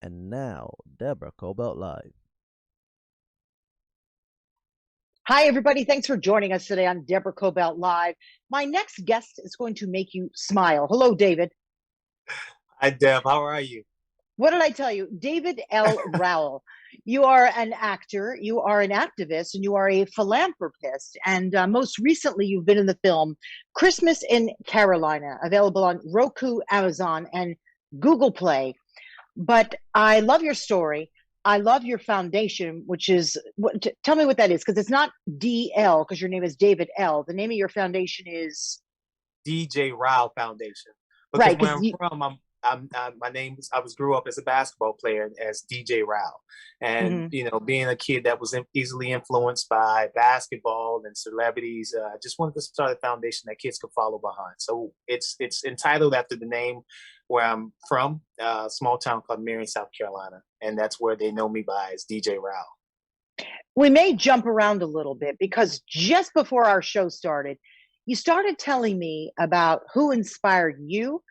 And now, Deborah Kobylt Live. Hi, everybody. Thanks for joining us today on Deborah Kobylt Live. My next guest is going to make you smile. Hello, David. Hi, Deb. How are you? What did I tell you? David L. Rowell. You are an actor, you are an activist, and you are a philanthropist. And most recently, you've been in the film Christmas in Carolina, available on Roku, Amazon, and Google Play. But I love your story. I love your foundation, which is, tell me what that is, because it's not DL, because your name is David L. The name of your foundation is DJ Rowell Foundation. Because right. where I'm from, my name is, grew up as a basketball player as DJ Rowell. And, being a kid that was easily influenced by basketball and celebrities, I just wanted to start a foundation that kids could follow behind. So it's entitled after the name where I'm from, a small town called Marion, South Carolina. And that's where they know me by as DJ Rowell. We may jump around a little bit because just before our show started, you started telling me about who inspired you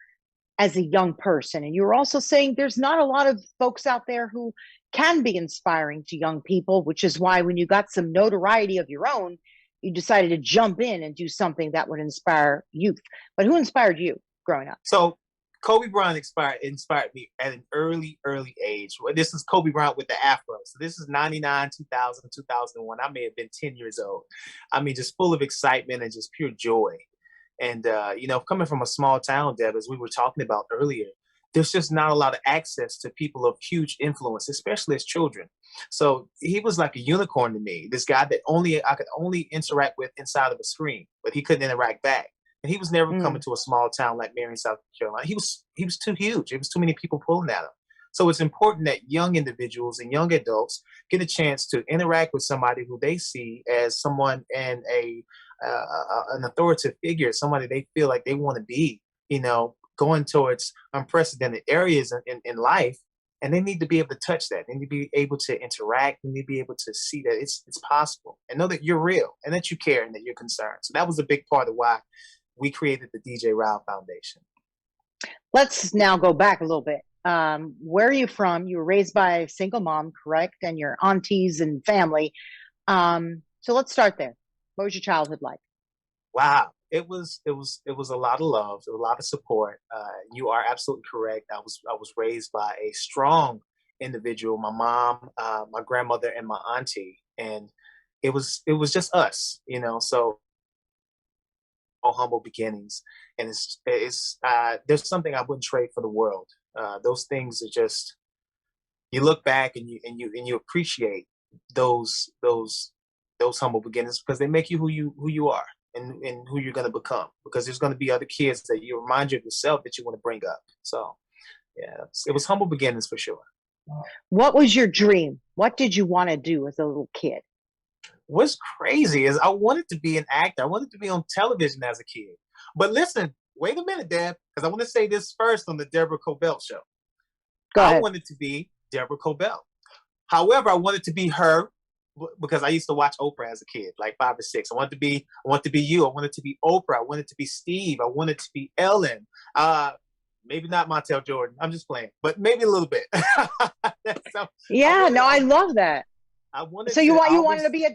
as a young person. And you were also saying there's not a lot of folks out there who can be inspiring to young people, which is why when you got some notoriety of your own, you decided to jump in and do something that would inspire youth. But who inspired you growing up? So Kobe Bryant inspired me at an early age. This is Kobe Bryant with the afro. So this is 99, 2000, 2001. I may have been 10 years old. I mean, just full of excitement and just pure joy. And, coming from a small town, Deb, as we were talking about earlier, there's just not a lot of access to people of huge influence, especially as children. So he was like a unicorn to me, this guy that I could only interact with inside of a screen, but he couldn't interact back. And he was never coming to a small town like Marion, South Carolina. He was too huge. There was too many people pulling at him. So it's important that young individuals and young adults get a chance to interact with somebody who they see as someone and an authoritative figure, somebody they feel like they want to be, going towards unprecedented areas in life. And they need to be able to touch that. They need to be able to interact. They need to be able to see that it's possible and know that you're real and that you care and that you're concerned. So that was a big part of why we created the DJ Rowell Foundation. Let's now go back a little bit. Where are you from? You were raised by a single mom, correct? And your aunties and family. So let's start there. What was your childhood like? Wow. It was a lot of love, a lot of support. You are absolutely correct. I was raised by a strong individual, my mom, my grandmother, and my auntie. And it was just us, so all humble beginnings. And it's there's something I wouldn't trade for the world. Those things are just, you look back and you appreciate those humble beginnings because they make you who you are and who you're going to become, because there's going to be other kids that you remind you of yourself that you want to bring up. So yeah, it was humble beginnings for sure. What was your dream? What did you want to do as a little kid? What's crazy is I wanted to be an actor. I wanted to be on television as a kid. But listen, wait a minute, Deb, because I want to say this first on the Deborah Kobylt show. Go ahead. I wanted to be Deborah Kobylt. However, I wanted to be her because I used to watch Oprah as a kid, like 5 or 6. I wanted to be you. I wanted to be Oprah. I wanted to be Steve. I wanted to be Ellen. Maybe not Montel Jordan. I'm just playing, but maybe a little bit. I love that. I wanted. So you wanted to be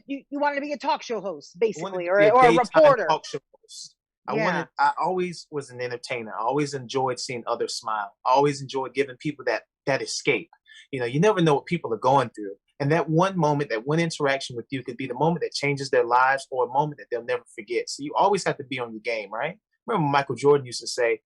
a talk show host, basically, or a reporter. Talk show host. I always was an entertainer. I always enjoyed seeing others smile. I always enjoyed giving people that escape. You never know what people are going through. And that one moment, that one interaction with you could be the moment that changes their lives or a moment that they'll never forget. So you always have to be on your game, right? Remember Michael Jordan used to say,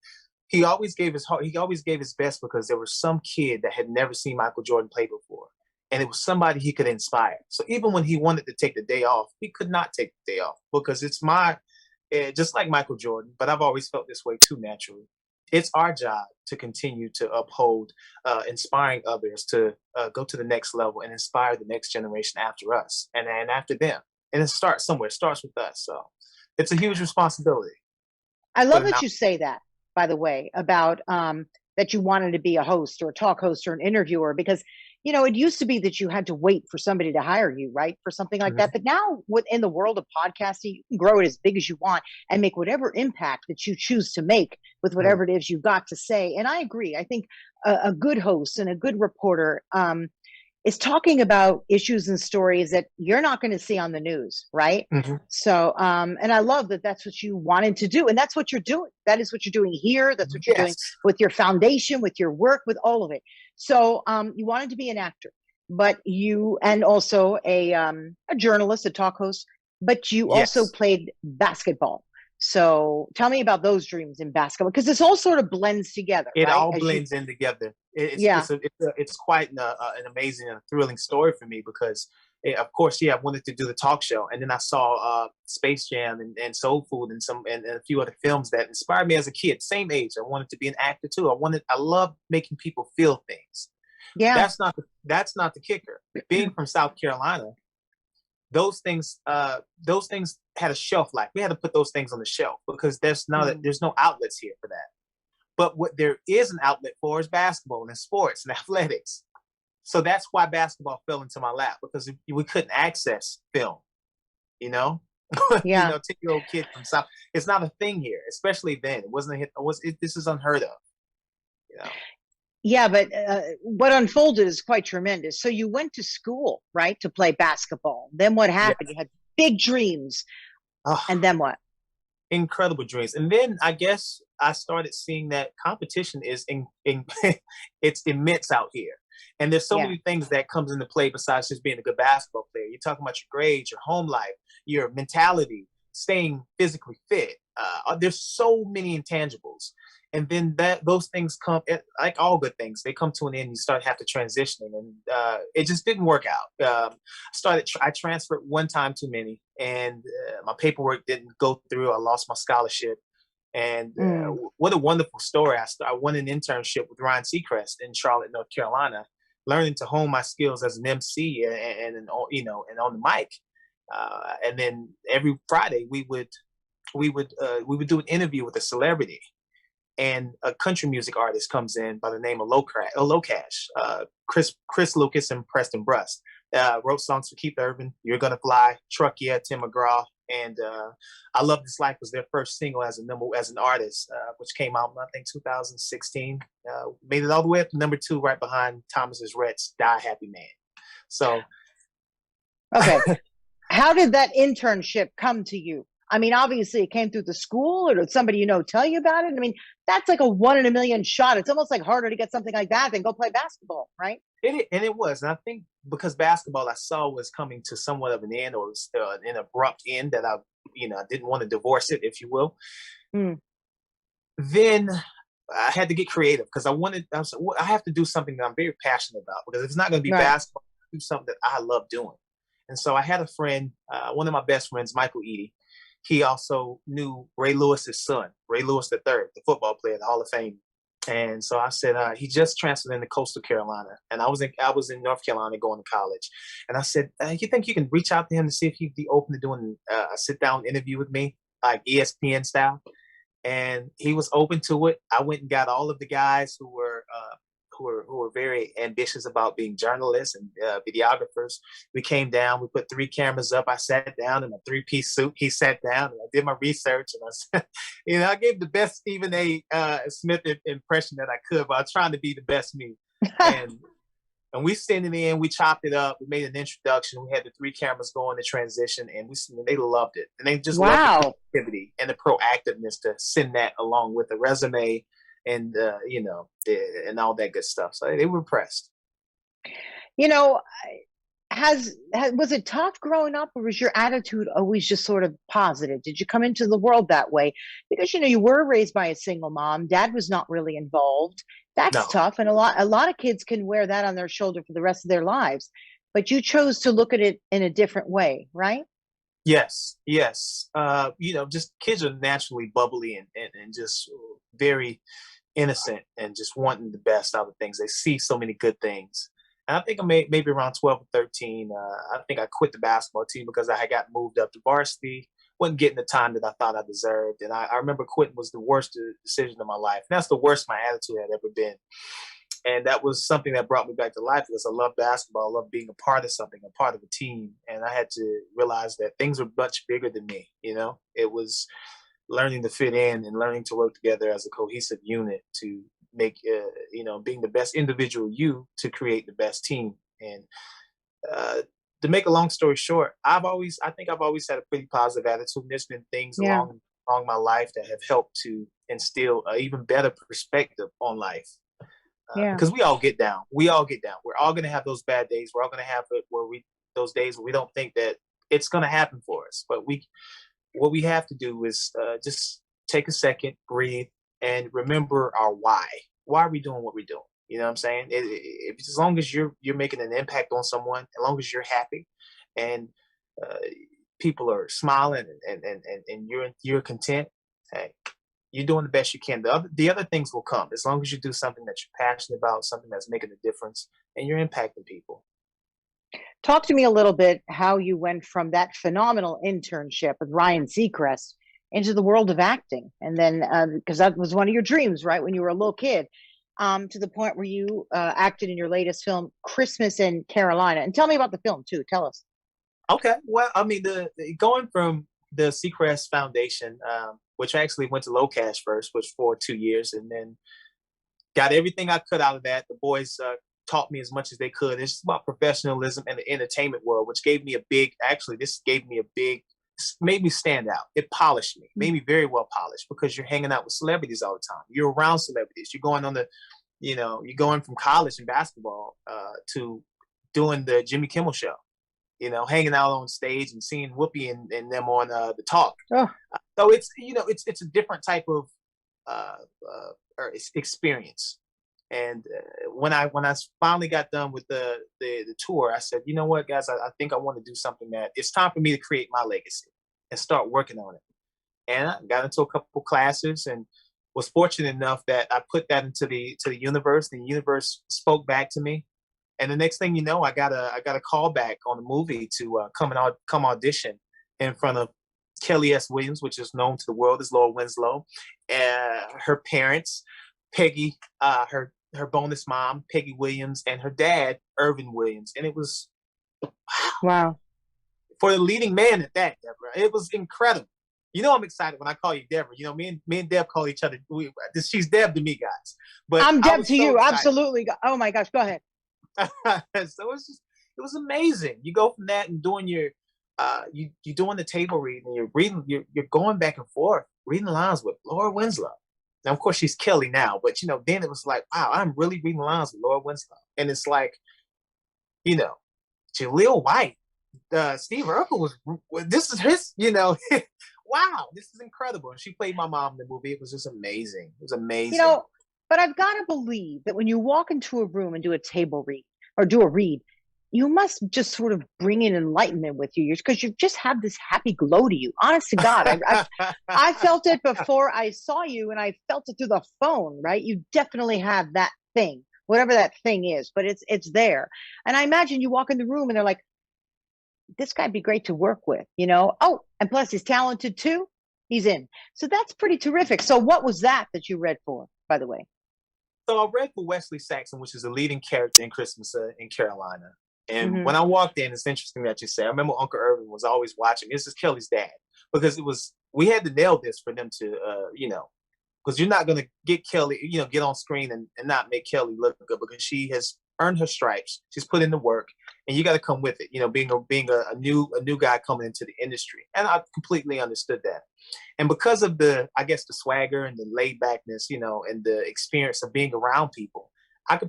he always gave his best because there was some kid that had never seen Michael Jordan play before. And it was somebody he could inspire. So even when he wanted to take the day off, he could not take the day off because it's just like Michael Jordan, but I've always felt this way too naturally. It's our job to continue to uphold inspiring others to go to the next level and inspire the next generation after us and after them. And it starts somewhere. It starts with us. So it's a huge responsibility. I love that you say that, by the way, about that you wanted to be a host or a talk host or an interviewer, because it used to be that you had to wait for somebody to hire you, right? For something like that. But now within the world of podcasting, you can grow it as big as you want and make whatever impact that you choose to make with whatever it is you got to say. And I agree. I think a good host and a good reporter is talking about issues and stories that you're not going to see on the news, right? So, and I love that that's what you wanted to do. And that's what you're doing. That is what you're doing here. That's what you're doing with your foundation, with your work, with all of it. So you wanted to be an actor, but and also a journalist, a talk host, but you also played basketball. So tell me about those dreams in basketball, because this all sort of blends together. It right? all blends in together. It's quite an amazing and thrilling story for me because, of course, I wanted to do the talk show, and then I saw Space Jam and Soul Food and a few other films that inspired me as a kid. Same age, I wanted to be an actor too. I love making people feel things. Yeah, that's not the kicker. Being from South Carolina, those things had a shelf life. We had to put those things on the shelf because there's no outlets here for that. But what there is an outlet for is basketball and sports and athletics. So that's why basketball fell into my lap, because we couldn't access film, Yeah. 10-year-old kid from South. It's not a thing here, especially then. It wasn't a hit. This is unheard of, Yeah, but what unfolded is quite tremendous. So you went to school, right, to play basketball. Then what happened? You had big dreams. And then what? Incredible dreams. And then I guess I started seeing that competition is it's immense out here. And there's so many things that comes into play besides just being a good basketball player. You're talking about your grades, your home life, your mentality, staying physically fit. There's so many intangibles. And then those things come, like all good things, they come to an end. You start have to transitioning, and it just didn't work out. I transferred one time too many, and my paperwork didn't go through. I lost my scholarship, and what a wonderful story! I won an internship with Ryan Seacrest in Charlotte, North Carolina, learning to hone my skills as an MC and on the mic. And then every Friday we would do an interview with a celebrity. And a country music artist comes in by the name of Locash, Chris Lucas and Preston Brust. Wrote songs for Keith Urban, You're Gonna Fly, Truck Yeah, Tim McGraw, and I Love This Life was their first single as an artist, which came out I think 2016. Made it all the way up to number 2, right behind Thomas's Rhett's Die Happy Man. So, okay, how did that internship come to you? I mean, obviously it came through the school, or did somebody tell you about it? I mean, that's like a 1 in a million shot. It's almost like harder to get something like that than go play basketball, right? It was. And I think because basketball I saw was coming to somewhat of an end, or an abrupt end, that I didn't want to divorce it, if you will. Then I had to get creative because I have to do something that I'm very passionate about, because if it's not going to be basketball, I'll do something that I love doing. And so I had a friend, one of my best friends, Michael Eady. He also knew Ray Lewis's son, Ray Lewis III, the football player, the Hall of Fame. And so I said, he just transferred into Coastal Carolina, and I was in North Carolina going to college. And I said, you think you can reach out to him to see if he'd be open to doing a sit-down interview with me, like ESPN style? And he was open to it. I went and got all of the guys who were very ambitious about being journalists and videographers. We came down, we put 3 cameras up. I sat down in a 3-piece suit. He sat down, and I did my research, and I said, I gave the best Stephen A. Smith impression that I could, but I was trying to be the best me. And we sent it in, we chopped it up, we made an introduction, we had the 3 cameras going to transition, and they loved it. And they just loved the creativity and the proactiveness to send that along with the resume and and all that good stuff. So they were impressed. Was it tough growing up, or was your attitude always just sort of positive? Did you come into the world that way? Because you were raised by a single mom. Dad was not really involved. That's tough, and a lot of kids can wear that on their shoulder for the rest of their lives. But you chose to look at it in a different way, right? Yes. Just kids are naturally bubbly and just very innocent and just wanting the best out of things. They see so many good things. And I think maybe around 12 or 13, I think I quit the basketball team because I had got moved up to varsity, wasn't getting the time that I thought I deserved. And I remember quitting was the worst decision of my life. And that's the worst my attitude had ever been. And that was something that brought me back to life because I love basketball. I love being a part of something, a part of a team. And I had to realize that things were much bigger than me. It was learning to fit in and learning to work together as a cohesive unit to make, being the best individual you to create the best team. And to make a long story short, I think I've always had a pretty positive attitude. And there's been things along my life that have helped to instill an even better perspective on life. Because we all get down. We're all going to have those bad days. We're all going to have those days where we don't think that it's going to happen for us. But what we have to do is just take a second, breathe, and remember our why. Why are we doing what we're doing? You know what I'm saying? As long as you're making an impact on someone, as long as you're happy, and people are smiling and you're content, hey, you're doing the best you can. The other things will come as long as you do something that you're passionate about, something that's making a difference, and you're impacting people. Talk to me a little bit how you went from that phenomenal internship with Ryan Seacrest into the world of acting, and then because that was one of your dreams, right, when you were a little kid, to the point where you acted in your latest film, Christmas in Carolina. And tell me about the film too. Tell us. Okay, well, I mean, going from the Seacrest Foundation, which I actually went to low cash first, was for 2 years, and then got everything I could out of that. The boys taught me as much as they could. It's just about professionalism and the entertainment world, which gave me made me stand out. It polished me, made me very well polished, because you're hanging out with celebrities all the time. You're around celebrities. You're going you're going from college in basketball to doing the Jimmy Kimmel show, hanging out on stage and seeing Whoopi and them on the talk. Oh. So it's a different type of experience. And when I finally got done with the tour, I said, you know what, guys, I think I want to do something that it's time for me to create my legacy and start working on it. And I got into a couple classes and was fortunate enough that I put that into the universe. The universe spoke back to me. And the next thing you know, I got a call back on the movie to come audition in front of Kelly S. Williams, which is known to the world as Laura Winslow, her parents, Peggy, her bonus mom, Peggy Williams, and her dad, Irvin Williams. And it was, wow. For the leading man at that, Deborah, it was incredible. I'm excited when I call you Deborah. Me and Deb call each other. She's Deb to me, guys. But I'm Deb to you, excited. Absolutely. Oh my gosh, go ahead. So it was amazing. You go from that and doing you're doing the table reading. You're reading. You're going back and forth reading lines with Laura Winslow. Now, of course, she's Kelly now, but then it was like, wow, I'm really reading lines with Laura Winslow, and it's like, Jaleel White, Steve Urkel this is his, wow, this is incredible. And she played my mom in the movie. It was just amazing. It was amazing. But I've got to believe that when you walk into a room and do a table read or do a read, you must just sort of bring in enlightenment with you, because you just have this happy glow to you. Honest to God, I felt it before I saw you, and I felt it through the phone, right? You definitely have that thing, whatever that thing is, but it's there. And I imagine you walk in the room and they're like, this guy'd be great to work with, Oh, and plus he's talented too. He's in. So that's pretty terrific. So what was that you read for, by the way? So I read for Wesley Saxon, which is the leading character in Christmas in Carolina. And when I walked in, it's interesting that you say, I remember Uncle Irvin was always watching. This is Kelly's dad, because we had to nail this for them to, because you're not going to get Kelly, get on screen and not make Kelly look good, because she has earned her stripes. She's put in the work, and you got to come with it, being a new guy coming into the industry. And I completely understood that. And because of the swagger and the laid backness, and the experience of being around people, I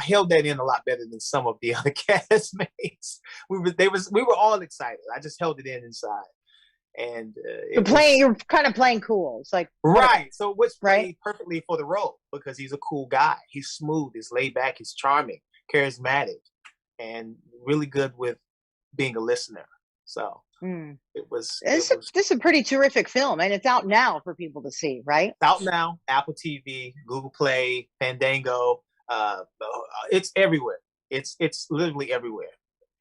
held that in a lot better than some of the other castmates. We were all excited. I just held it in inside. And you're kind of playing cool. It's like, right. So which played perfectly for the role, because he's a cool guy. He's smooth, he's laid back, he's charming, charismatic, and really good with being a listener. So this is a pretty terrific film, and it's out now for people to see, right? It's out now, Apple TV, Google Play, Fandango. It's everywhere. It's literally everywhere.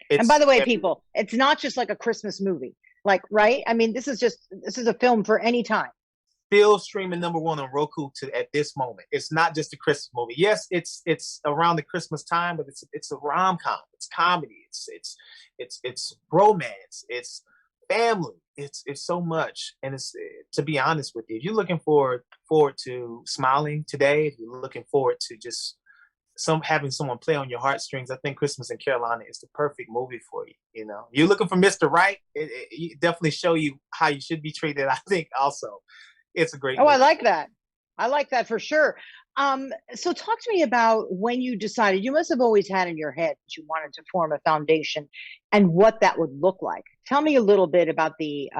And by the way, people, it's not just like a Christmas movie, like, right? I mean, this is a film for any time. still streaming #1 on Roku at this moment. It's not just a Christmas movie. Yes, it's around the Christmas time, but it's a rom-com. It's comedy. It's romance. It's family. It's so much. And it's, to be honest with you, if you're looking forward to smiling today, if you're looking forward to just having someone play on your heartstrings, I think Christmas in Carolina is the perfect movie for you. You know, you're looking for Mr. Right. It definitely show you how you should be treated. I think also it's a great movie. I like that. I like that for sure. So talk to me about when you decided. You must have always had in your head that you wanted to form a foundation and what that would look like. Tell me a little bit about the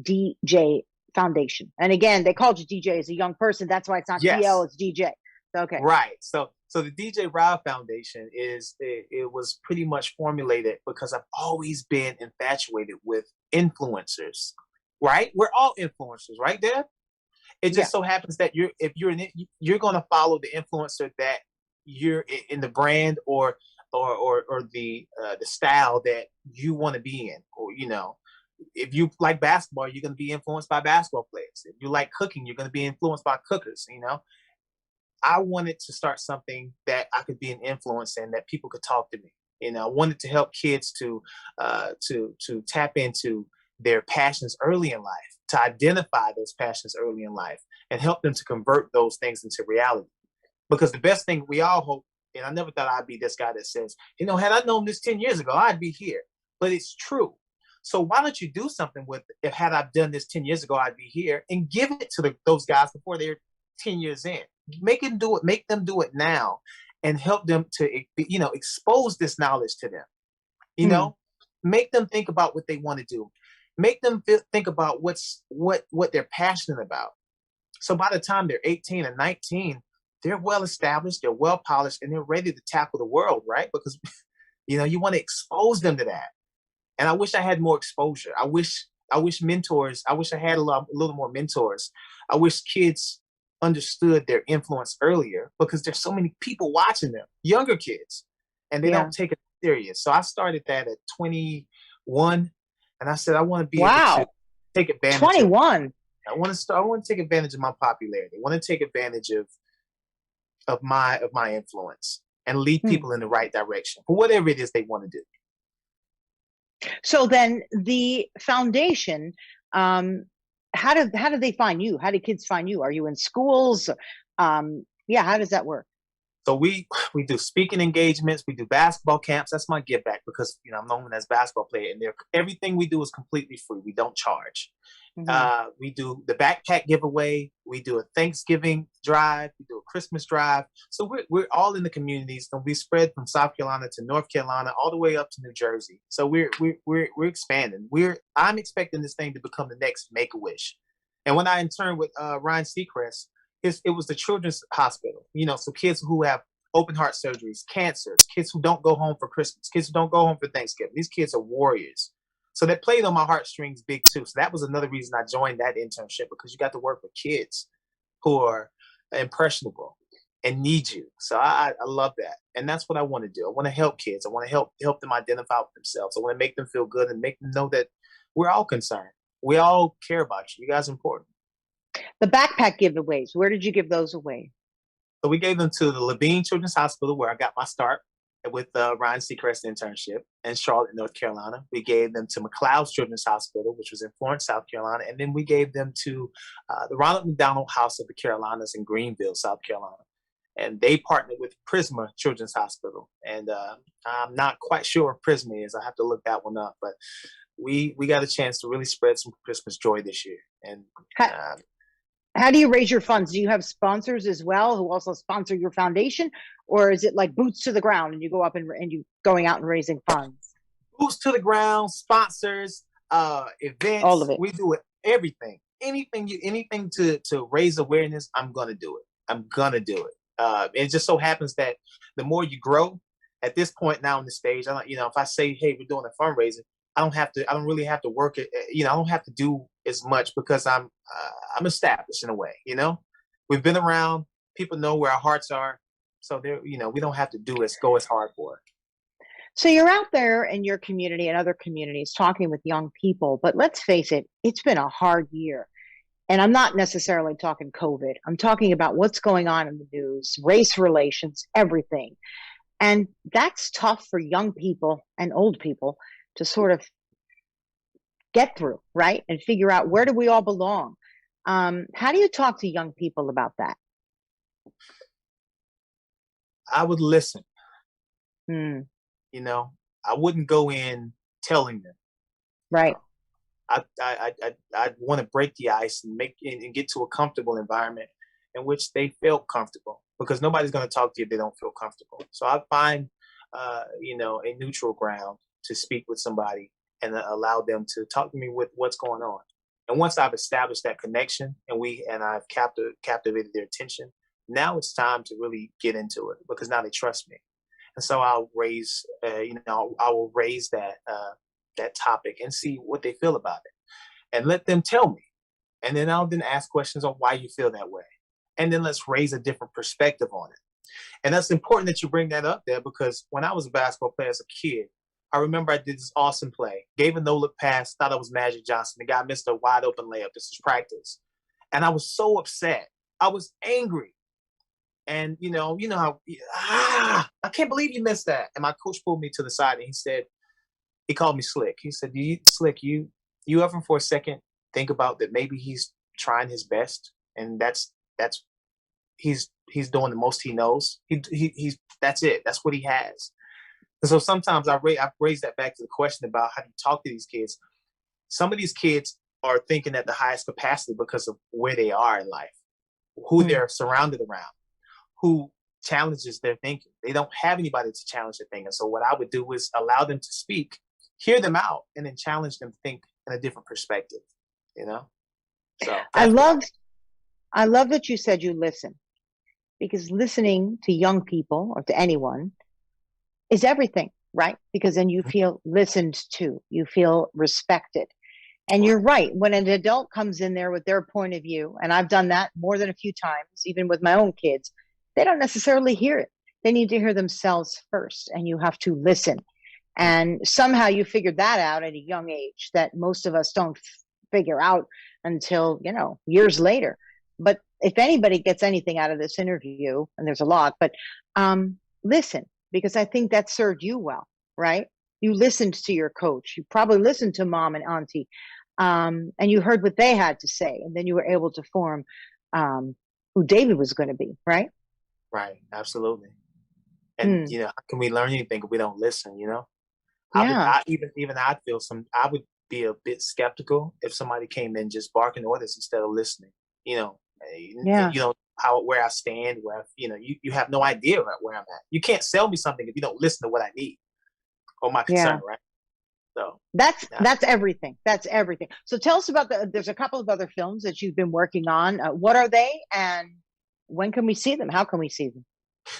DJ Foundation. And again, they called you DJ as a young person. That's why it's not DL, it's DJ. Okay. Right. So the DJ Rowell Foundation it was pretty much formulated because I've always been infatuated with influencers. Right? We're all influencers, right, Deb? It just so happens that you're going to follow the influencer that you're in the brand or the style that you want to be in. Or, you know, if you like basketball, you're going to be influenced by basketball players. If you like cooking, you're going to be influenced by cookers. You know, I wanted to start something that I could be an influence in, that people could talk to me. You know, I wanted to help kids to tap into their passions early in life, to identify those passions early in life, and help them to convert those things into reality. Because the best thing we all hope, and I never thought I'd be this guy that says, you know, had I known this 10 years ago, I'd be here. But it's true. So why don't you do something with it? If had I done this 10 years ago, I'd be here, and give it to those guys before they're 10 years in. Make them do it now, and help them to, you know, expose this knowledge to them. You know, make them think about what they want to do. Make them think about what they're passionate about. So by the time they're 18 and 19, they're well established, they're well polished, and they're ready to tackle the world, right? Because, you know, you want to expose them to that. And I wish I had more exposure. I wish mentors. I wish I had a little more mentors. I wish kids understood their influence earlier, because there's so many people watching them, younger kids, and they don't take it serious. So I started that at 21. And I said, I want to be able to take advantage. 21. I want to take advantage of my popularity. I want to take advantage of my influence and lead people in the right direction for whatever it is they want to do. So then the foundation, how do they find you? How do kids find you? Are you in schools? How does that work? So we do speaking engagements, we do basketball camps. That's my give back, because, you know, I'm known as a basketball player, and everything we do is completely free. We don't charge. We do the backpack giveaway. We do a Thanksgiving drive. We do a Christmas drive. So we're all in the communities, and we spread from South Carolina to North Carolina, all the way up to New Jersey. So we're expanding. I'm expecting this thing to become the next Make-A-Wish. And when I interned with Ryan Seacrest, it was the children's hospital, you know, so kids who have open heart surgeries, cancers, kids who don't go home for Christmas, kids who don't go home for Thanksgiving. These kids are warriors. So that played on my heartstrings big too. So that was another reason I joined that internship, because you got to work with kids who are impressionable and need you. So I love that. And that's what I want to do. I want to help kids. I want to help them identify with themselves. I want to make them feel good and make them know that we're all concerned. We all care about you. You guys are important. The backpack giveaways, where did you give those away? So we gave them to the Levine Children's Hospital, where I got my start with Ryan Seacrest internship, in Charlotte, North Carolina. We gave them to McLeod's Children's Hospital, which was in Florence, South Carolina. And then we gave them to the Ronald McDonald House of the Carolinas in Greenville, South Carolina. And they partnered with Prisma Children's Hospital. And I'm not quite sure where Prisma is. I have to look that one up. But we got a chance to really spread some Christmas joy this year. And how do you raise your funds? Do you have sponsors as well who also sponsor your foundation? Or is it like boots to the ground and you go up and you going out and raising funds? Boots to the ground, sponsors, events. All of it. We do it. Everything. Anything to raise awareness, I'm going to do it. It just so happens that the more you grow at this point now in the stage, if I say, hey, we're doing a fundraiser, I don't really have to work it. I don't have to do as much, because I'm established in a way. You know, we've been around. People know where our hearts are. So we don't have to go as hard for it. So you're out there in your community and other communities talking with young people, but let's face it, it's been a hard year. And I'm not necessarily talking COVID. I'm talking about what's going on in the news, race relations, everything. And that's tough for young people and old people to sort of get through, right? And figure out, where do we all belong? How do you talk to young people about that? I would listen. Hmm. You know, I wouldn't go in telling them. Right. I want to break the ice and get to a comfortable environment in which they feel comfortable, because nobody's going to talk to you if they don't feel comfortable. So I find, a neutral ground to speak with somebody and allow them to talk to me with what's going on. And once I've established that connection and I've captivated their attention, now it's time to really get into it, because now they trust me. And so I'll raise, I will raise that topic and see what they feel about it, and let them tell me. And then I'll ask questions on why you feel that way. And then let's raise a different perspective on it. And that's important that you bring that up there, because when I was a basketball player as a kid, I remember I did this awesome play, gave a no-look pass, thought I was Magic Johnson. The guy missed a wide open layup. This was practice. And I was so upset. I was angry. And, how, I can't believe you missed that. And my coach pulled me to the side and he called me Slick. He said, Slick, you ever for a second think about that maybe he's trying his best, and he's doing the most he knows. He's that's it. That's what he has. And so sometimes I've raised that back to the question about how do you talk to these kids. Some of these kids are thinking at the highest capacity because of where they are in life, who they're surrounded around, who challenges their thinking. They don't have anybody to challenge their thinking. So what I would do is allow them to speak, hear them out, and then challenge them to think in a different perspective. So I love that you said you listen, because listening to young people or to anyone is everything, right? Because then you feel listened to, you feel respected. And you're right. When an adult comes in there with their point of view, and I've done that more than a few times, even with my own kids, they don't necessarily hear it. They need to hear themselves first, and you have to listen. And somehow you figured that out at a young age that most of us don't figure out until, years later. But if anybody gets anything out of this interview, and there's a lot, but listen, because I think that served you well, right? You listened to your coach. You probably listened to mom and auntie, and you heard what they had to say. And then you were able to form who David was going to be, right? Right. Absolutely. And, how can we learn anything if we don't listen, Yeah. I would be a bit skeptical if somebody came in just barking orders instead of listening. Where I stand, you have no idea where I'm at. You can't sell me something if you don't listen to what I need or my concern, right? So that's everything. That's everything. So tell us about there's a couple of other films that you've been working on. What are they, and when can we see them? How can we see them?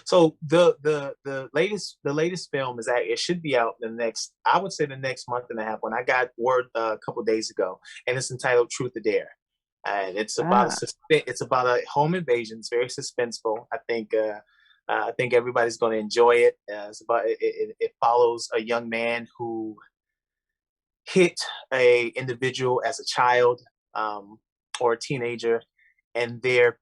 So the latest film it should be out the next month and a half. When I got word a couple of days ago, and it's entitled Truth or Dare, and it's about a home invasion. It's very suspenseful. I think everybody's going to enjoy it. It follows a young man who hit a individual as a child or a teenager, and it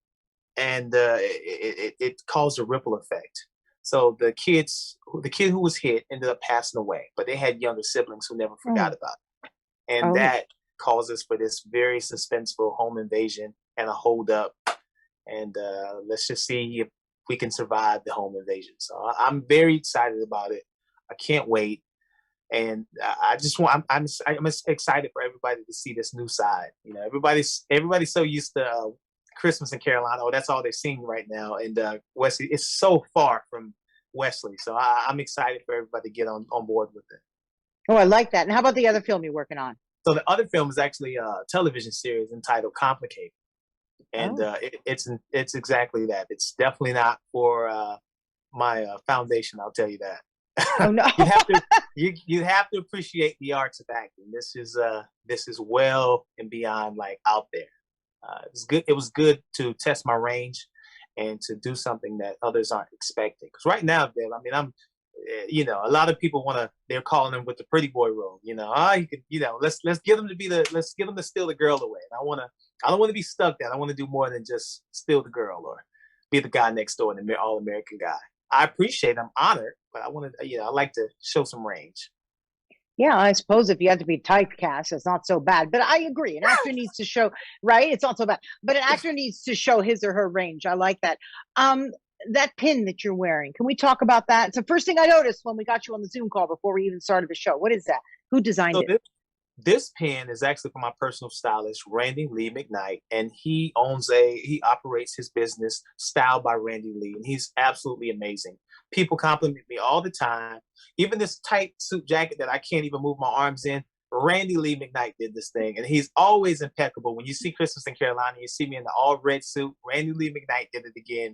caused a ripple effect. So the kid who was hit ended up passing away, but they had younger siblings who never forgot about it. And that causes for this very suspenseful home invasion and a holdup. And let's just see if we can survive the home invasion. So I'm very excited about it. I can't wait. And I'm excited for everybody to see this new side. Everybody's so used to Christmas in Carolina. That's all they're seeing right now. And Wesley is so far from Wesley. So I'm excited for everybody to get on board with it. Oh, I like that. And how about the other film you're working on? So the other film is actually a television series entitled Complicated. And it's exactly that. It's definitely not for my foundation, I'll tell you that. Oh no. you have to appreciate the arts of acting. This is well and beyond out there. It's good. It was good to test my range and to do something that others aren't expecting. Because right now, Deb, a lot of people they're calling them with the pretty boy role. Let's get them to steal the girl away. And I don't want to be stuck there. I want to do more than just steal the girl or be the guy next door and the all-American guy. I appreciate, I'm honored, but I like to show some range. Yeah, I suppose if you have to be typecast, it's not so bad. But I agree. An actor needs to show, right? It's not so bad. But an actor needs to show his or her range. I like that. That pin that you're wearing, can we talk about that? It's the first thing I noticed when we got you on the Zoom call before we even started the show. What is that? Who designed it? This pin is actually from my personal stylist, Randy Lee McKnight, and he operates his business Styled by Randy Lee, and he's absolutely amazing. People compliment me all the time. Even this tight suit jacket that I can't even move my arms in, Randy Lee McKnight did this thing, and he's always impeccable. When you see Christmas in Carolina, you see me in the all red suit. Randy Lee McKnight did it again.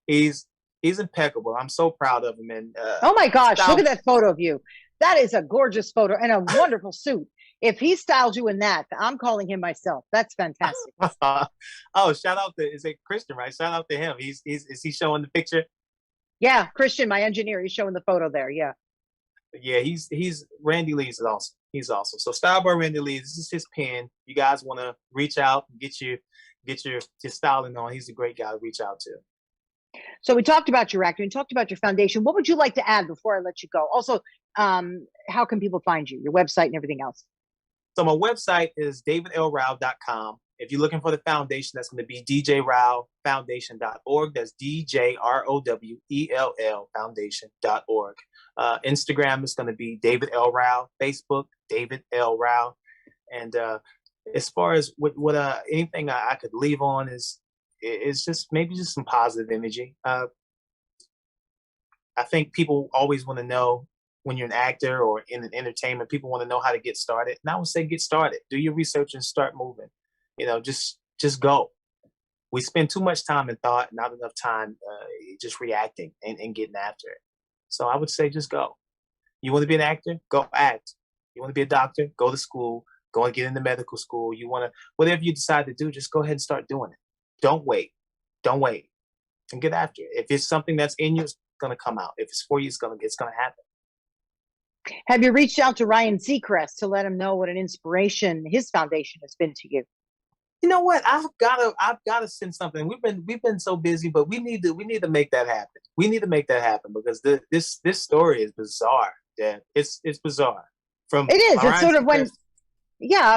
He's impeccable. I'm so proud of him. And oh my gosh, look at that photo of you. That is a gorgeous photo and a wonderful suit. If he styled you in that, I'm calling him myself. That's fantastic. Shout out is it Christian, right? Shout out to him. Is he showing the picture? Yeah, Christian, my engineer, he's showing the photo there. Yeah. Yeah, he's Randy Lee is awesome. He's awesome. So Styled by Randy Lee, this is his pen. You guys want to reach out and get your styling on. He's a great guy to reach out to. So we talked about your acting, we talked about your foundation. What would you like to add before I let you go? Also, how can people find you, your website and everything else? So my website is davidlrowell.com. If you're looking for the foundation, that's going to be djrowellfoundation.org. That's DJROWELL foundation.org. Instagram is going to be David L. Rowell. Facebook, David L. Rowell. And as far as what anything I could leave on is just maybe just some positive energy. I think people always want to know when you're an actor or in entertainment, people want to know how to get started. And I would say get started. Do your research and start moving. Just go. We spend too much time in thought, not enough time just reacting and getting after it. So I would say just go. You want to be an actor? Go act. You want to be a doctor? Go to school. Go and get into medical school. You want to, whatever you decide to do, just go ahead and start doing it. Don't wait. And get after it. If it's something that's in you, it's going to come out. If it's for you, it's going to happen. Have you reached out to Ryan Seacrest to let him know what an inspiration his foundation has been to you? You know what? I've gotta send something. We've been so busy, but we need to make that happen. We need to make that happen because this story is bizarre. Yeah, it's bizarre. It's sort of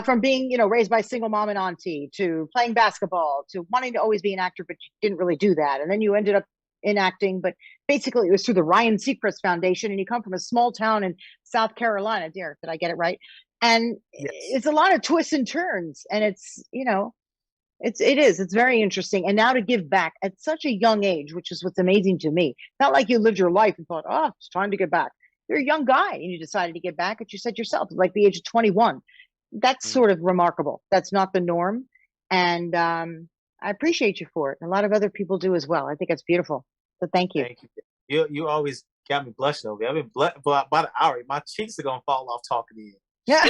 from being raised by a single mom and auntie to playing basketball to wanting to always be an actor, but you didn't really do that, and then you ended up in acting. But basically, it was through the Ryan Seacrest Foundation, and you come from a small town in South Carolina. Derek, did I get it right? And yes. It's a lot of twists and turns, and it's very interesting. And now to give back at such a young age, which is what's amazing to me. Not like you lived your life and thought, oh, it's time to get back. You're a young guy and you decided to get back, as you said yourself, like the age of 21. That's sort of remarkable. That's not the norm. And I appreciate you for it. A lot of other people do as well. I think it's beautiful. So thank you. Thank you. You always got me blushing over. I've been for about an hour. My cheeks are going to fall off talking to you. Yeah.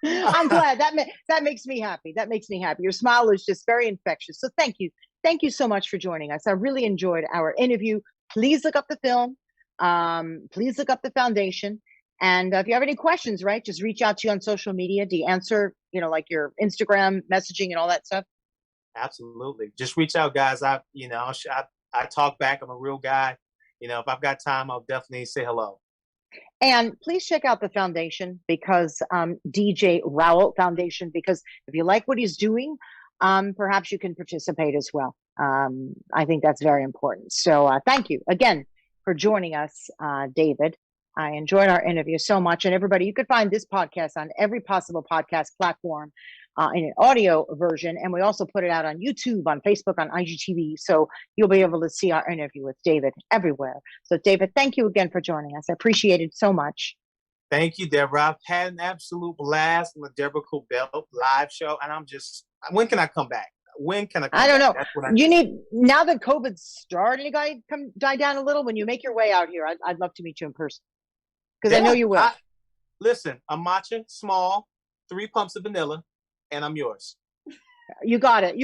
I'm glad. That makes me happy. That makes me happy. Your smile is just very infectious. So thank you. Thank you so much for joining us. I really enjoyed our interview. Please look up the film. Please look up the foundation. And if you have any questions, right, just reach out to you on social media. Do you answer, like your Instagram messaging and all that stuff? Absolutely. Just reach out, guys. I talk back. I'm a real guy. If I've got time, I'll definitely say hello. And please check out the foundation because DJ Rowell Foundation, because if you like what he's doing, perhaps you can participate as well. I think that's very important. So thank you again for joining us, David. I enjoyed our interview so much. And everybody, you can find this podcast on every possible podcast platform in an audio version. And we also put it out on YouTube, on Facebook, on IGTV. So you'll be able to see our interview with David everywhere. So David, thank you again for joining us. I appreciate it so much. Thank you, Deborah. I've had an absolute blast with Deborah Kobylt live show. And when can I come back? When can I come back? I don't know. Now that COVID's starting to die down a little, when you make your way out here, I'd love to meet you in person. Because I know you will. Listen, a matcha, small, 3 pumps of vanilla, and I'm yours. You got it.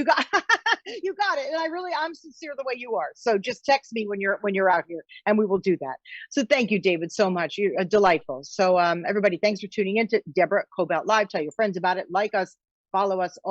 You got it. And I'm sincere the way you are. So just text me when you're out here, and we will do that. So thank you, David, so much. You're delightful. So everybody, thanks for tuning in to Deborah Kobylt Live. Tell your friends about it. Like us, follow us.